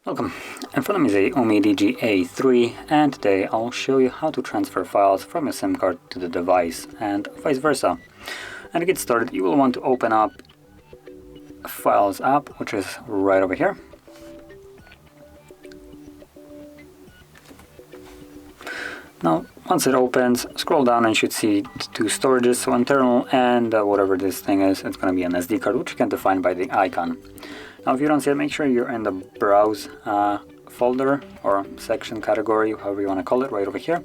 Welcome. In front of me is a UMIDIGI A3, and today I'll show you how to transfer files from your SIM card to the device and vice versa. And to get started, you will want to open up Files app, which is right over here. Now, once it opens, scroll down and you should see two storages, so internal and whatever this thing is, it's going to be an SD card, which you can define by the icon. Now, if you don't see it, make sure you're in the Browse folder or section, category, however you want to call it, right over here.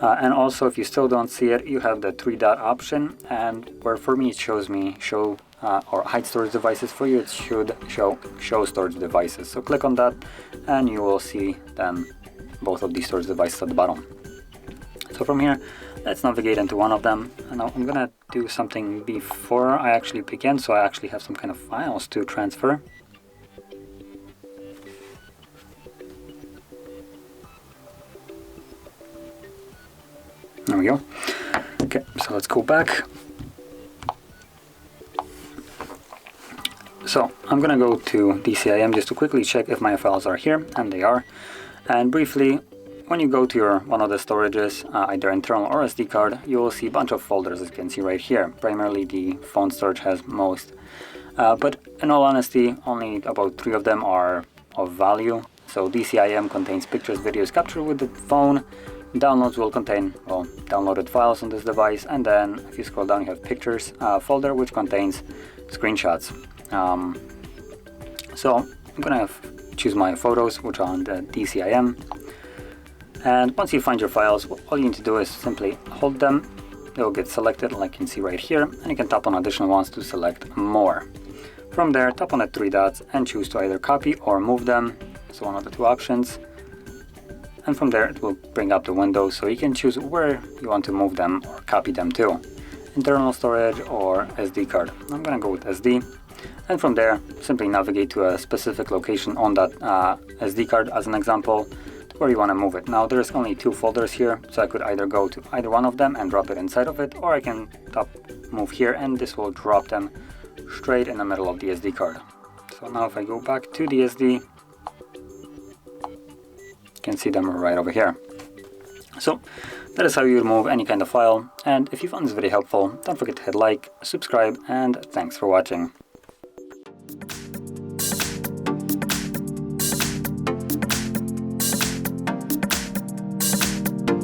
And also, if you still don't see it, you have the three-dot option, and where for me it shows me show or hide storage devices, for you it should show storage devices. So click on that and you will see then both of these storage devices at the bottom. So from here, let's navigate into one of them. And now I'm gonna do something before I actually begin, so I actually have some kind of files to transfer. There we go. Okay, so let's go back. So I'm gonna go to DCIM just to quickly check if my files are here, and they are. And briefly, when you go to your one of the storages, either internal or SD card, you will see a bunch of folders, as you can see right here. Primarily the phone storage has most, but in all honesty, only about 3 of them are of value. So DCIM contains pictures, videos captured with the phone. Downloads will contain, well, downloaded files on this device, and then if you scroll down, you have pictures folder, which contains screenshots. So I'm gonna choose my photos, which are on the DCIM. And once you find your files, all you need to do is simply hold them. They'll get selected, like you can see right here, and you can tap on additional ones to select more. From there, tap on the 3 dots and choose to either copy or move them. So one of the 2 options. And from there, it will bring up the window, so you can choose where you want to move them or copy them to. Internal storage or SD card. I'm gonna go with SD. And from there, simply navigate to a specific location on that SD card, as an example, where you want to move it. Now there's only 2 folders here, so I could either go to either one of them and drop it inside of it, or I can tap move here and this will drop them straight in the middle of the SD card. So now if I go back to the SD, you can see them right over here. So that is how you remove any kind of file, and if you found this video helpful, don't forget to hit like, subscribe, and thanks for watching.